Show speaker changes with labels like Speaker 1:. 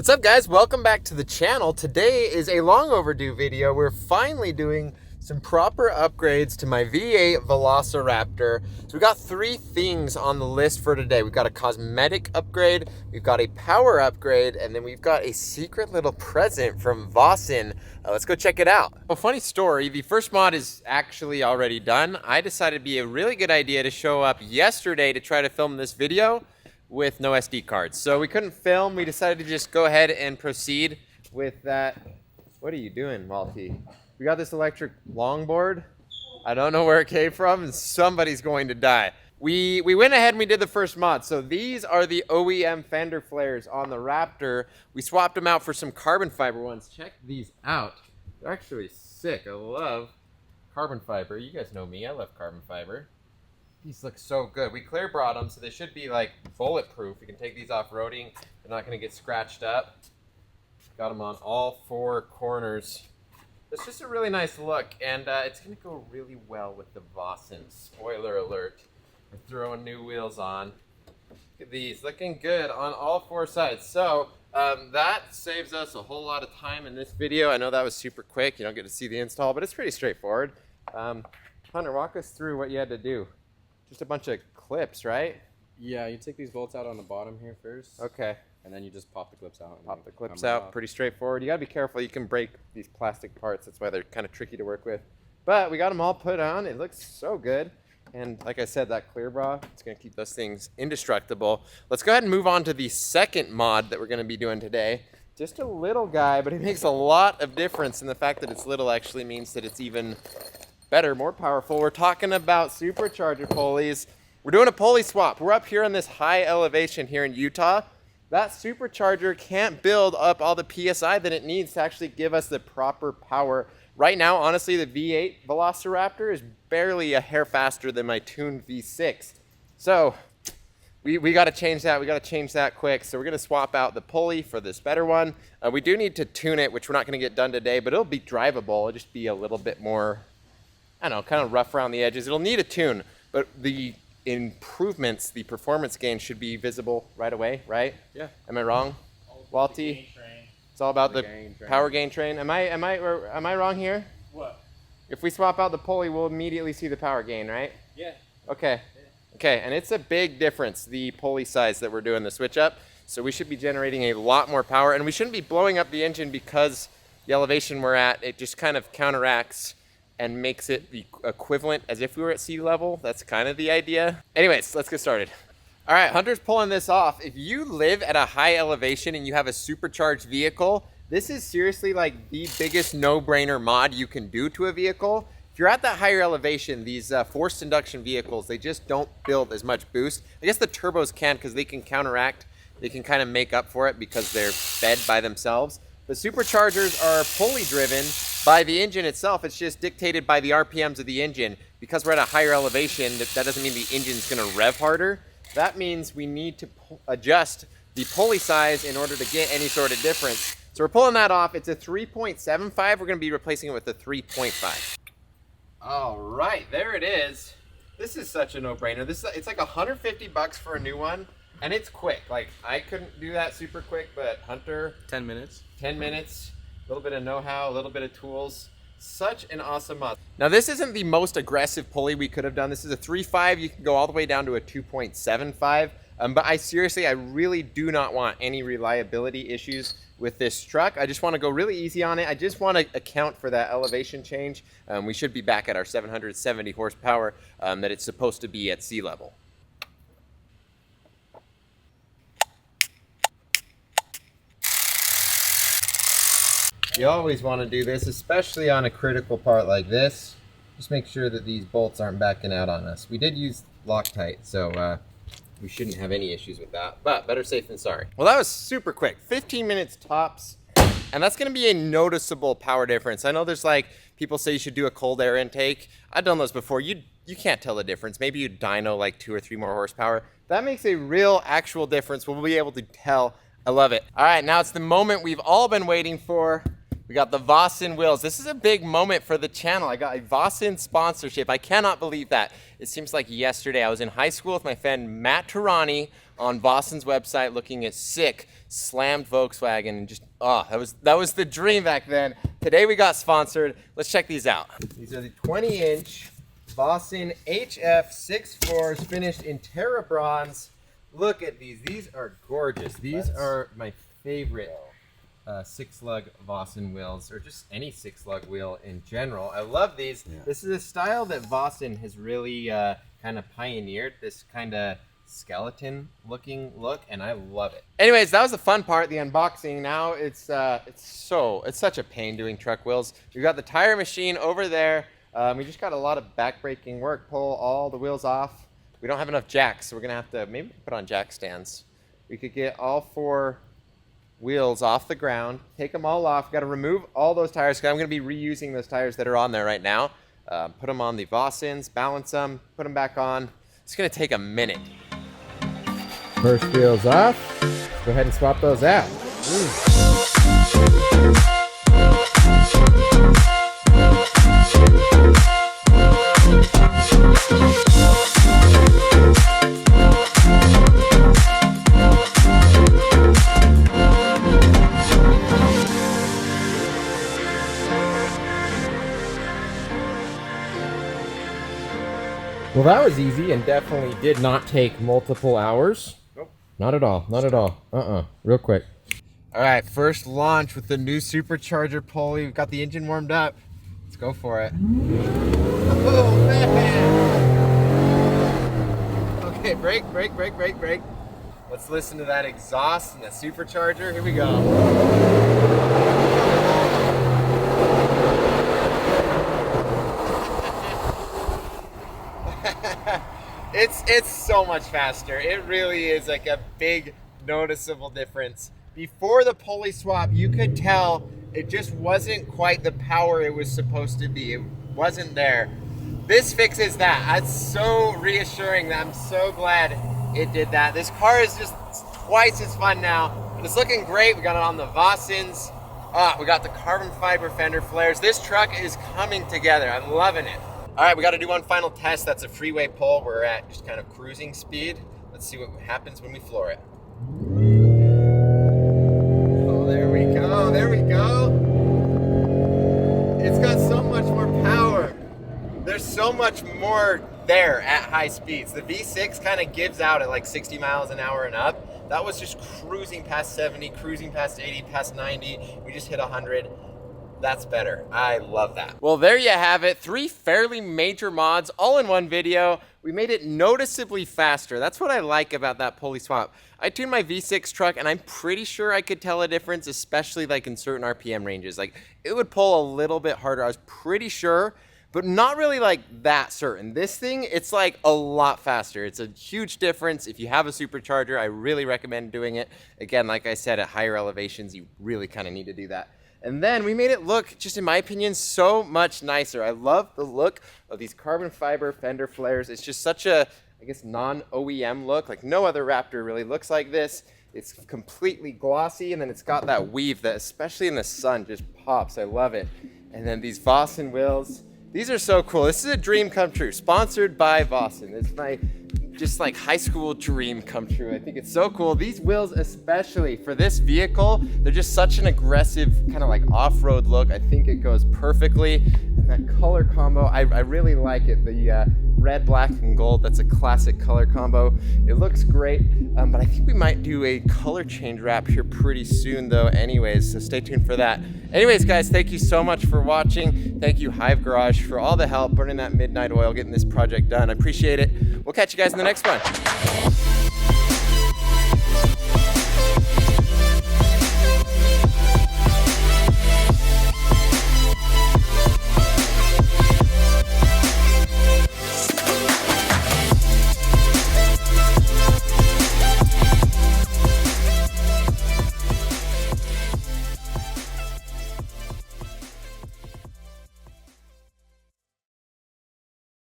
Speaker 1: What's up, guys? Welcome back to the channel. Today is a long overdue video. We're finally doing some proper upgrades to my V8 Velociraptor. So we got three things on the list for today. We've got a cosmetic upgrade, we've got a power upgrade, and then we've got a secret little present from Vossen. Let's go check it out. A funny story, the first mod is actually already done. I decided it'd be a really good idea to show up yesterday to try to film this video with no SD cards. So we couldn't film. We decided to just go ahead and proceed with that. What are you doing, Malty? We got this electric longboard. I don't know where it came from, and somebody's going to die. We went ahead and we did the first mod. So these are the OEM fender flares on the Raptor. We swapped them out for some carbon fiber ones. Check these out. They're actually sick. I love carbon fiber. You guys know me. I love carbon fiber. These look so good. We clear brought them, so they should be like bulletproof. You can take these off-roading. They're not going to get scratched up. Got them on all four corners. It's just a really nice look, and it's going to go really well with the Vossen. Spoiler alert. We're throwing new wheels on. Look at these. Looking good on all four sides. So that saves us a whole lot of time in this video. I know that was super quick. You don't get to see the install, but it's pretty straightforward. Hunter, walk us through what you had to do. Just a bunch of clips, right?
Speaker 2: Yeah, you take these bolts out on the bottom here first.
Speaker 1: Okay.
Speaker 2: And then you just pop the clips out.
Speaker 1: Pop the clips out, pretty straightforward. You gotta be careful, you can break these plastic parts. That's why they're kind of tricky to work with. But we got them all put on, it looks so good. And like I said, that clear bra, it's gonna keep those things indestructible. Let's go ahead and move on to the second mod that we're gonna be doing today. Just a little guy, but it makes a lot of difference. And the fact that it's little actually means that it's even better, more powerful. We're talking about supercharger pulleys. We're doing a pulley swap. We're up here in this high elevation here in Utah. That supercharger can't build up all the PSI that it needs to actually give us the proper power. Right now, honestly, the V8 Velociraptor is barely a hair faster than my tuned V6. So we got to change that. We got to change that quick. So we're going to swap out the pulley for this better one. We do need to tune it, which we're not going to get done today, but it'll be drivable. It'll just be a little bit more, I don't know, kind of rough around the edges. It'll need a tune, but the improvements, the performance gain should be visible right away, right?
Speaker 2: Yeah.
Speaker 1: Am I wrong, Walty? It's all about the power gain train. Am I wrong here?
Speaker 3: What?
Speaker 1: If we swap out the pulley, we'll immediately see the power gain, right?
Speaker 3: Yeah.
Speaker 1: Okay. Okay, and it's a big difference, the pulley size that we're doing the switch up. So we should be generating a lot more power, and we shouldn't be blowing up the engine because the elevation we're at, it just kind of counteracts and makes it the equivalent as if we were at sea level. That's kind of the idea. Anyways, let's get started. All right, Hunter's pulling this off. If you live at a high elevation and you have a supercharged vehicle, this is seriously like the biggest no-brainer mod you can do to a vehicle. If you're at that higher elevation, these forced induction vehicles, they just don't build as much boost. I guess the turbos can because they can counteract, they can kind of make up for it because they're fed by themselves. But superchargers are pulley driven by the engine itself. It's just dictated by the RPMs of the engine. Because we're at a higher elevation, that doesn't mean the engine's gonna rev harder. That means we need to adjust the pulley size in order to get any sort of difference. So we're pulling that off. It's a 3.75. We're gonna be replacing it with a 3.5. All right, there it is. This is such a no-brainer. It's like 150 bucks for a new one. And it's quick. Like, I couldn't do that super quick, but Hunter,
Speaker 2: 10 minutes.
Speaker 1: 10 minutes, a little bit of know-how, a little bit of tools. Such an awesome mod. Now, this isn't the most aggressive pulley we could have done. This is a 3.5. You can go all the way down to a 2.75. But I really do not want any reliability issues with this truck. I just want to go really easy on it. I just want to account for that elevation change. We should be back at our 770 horsepower that it's supposed to be at sea level. You always want to do this, especially on a critical part like this. Just make sure that these bolts aren't backing out on us. We did use Loctite, so we shouldn't have any issues with that, but better safe than sorry. Well, that was super quick, 15 minutes tops, and that's gonna be a noticeable power difference. I know there's like, people say you should do a cold air intake. I've done those before. You can't tell the difference. Maybe you dyno like 2 or 3 more horsepower. That makes a real actual difference. We'll be able to tell. I love it. All right, now it's the moment we've all been waiting for. We got the Vossen wheels. This is a big moment for the channel. I got a Vossen sponsorship. I cannot believe that. It seems like yesterday I was in high school with my friend Matt Tarani, on Vosson's website looking at sick, slammed Volkswagen, and just, oh, that was the dream back then. Today we got sponsored. Let's check these out. These are the 20-inch Vosson HF 6.4s finished in Terra Bronze. Look at these. These are gorgeous. These are my favorite six-lug Vosson wheels, or just any six-lug wheel in general. I love these. Yeah. This is a style that Vosson has really kind of pioneered, this kind of skeleton-looking look, and I love it. Anyways, that was the fun part, the unboxing. Now it's such a pain doing truck wheels. We've got the tire machine over there. We just got a lot of back-breaking work. Pull all the wheels off. We don't have enough jacks, so we're gonna have to maybe put on jack stands. We could get all 4 wheels off the ground, take them all off. Got to remove all those tires because I'm going to be reusing those tires that are on there right now. Put them on the Vossons, balance them, put them back on. It's going to take a minute. First wheels off. Let's go ahead and swap those out. Well, that was easy and definitely did not take multiple hours. Nope. Not at all. Not at all. Real quick. All right, first launch with the new supercharger pulley. We've got the engine warmed up. Let's go for it. Oh, man. Okay, brake. Let's listen to that exhaust and the supercharger. Here we go. It's so much faster. It really is like a big noticeable difference. Before the pulley swap, you could tell it just wasn't quite the power it was supposed to be. It wasn't there. This fixes that. That's so reassuring. That I'm so glad it did that. This car is just twice as fun now. And it's looking great. We got it on the Vossons. We got the carbon fiber fender flares. This truck is coming together. I'm loving it. All right, we got to do one final test. That's a freeway pull. We're at just kind of cruising speed. Let's see what happens when we floor it. Oh, there we go. There we go. It's got so much more power. There's so much more there at high speeds. The V6 kind of gives out at like 60 miles an hour and up. That was just cruising past 70, cruising past 80, past 90. We just hit 100. That's better. I love that. Well, there you have it. 3 fairly major mods all in one video. We made it noticeably faster. That's what I like about that pulley swap. I tuned my V6 truck and I'm pretty sure I could tell a difference, especially like in certain RPM ranges. Like it would pull a little bit harder. I was pretty sure, but not really like that certain. This thing, it's like a lot faster. It's a huge difference. If you have a supercharger, I really recommend doing it. Again, like I said, at higher elevations, you really kind of need to do that. And then we made it look, just in my opinion, so much nicer. I love the look of these carbon fiber fender flares. It's just such a, I guess, non-OEM look. Like no other Raptor really looks like this. It's completely glossy, and then it's got that weave that, especially in the sun, just pops. I love it. And then these Vosson wheels. These are so cool. This is a dream come true. Sponsored by Vosson. It's my just like high school dream come true. I think it's so cool. These wheels, especially for this vehicle, they're just such an aggressive kind of like off-road look. I think it goes perfectly. And that color combo, I really like it. The red, black, and gold, that's a classic color combo. It looks great, but I think we might do a color change wrap here pretty soon though anyways, so stay tuned for that. Anyways, guys, thank you so much for watching. Thank you, Hive Garage, for all the help burning that midnight oil, getting this project done. I appreciate it. We'll catch you guys in the next one.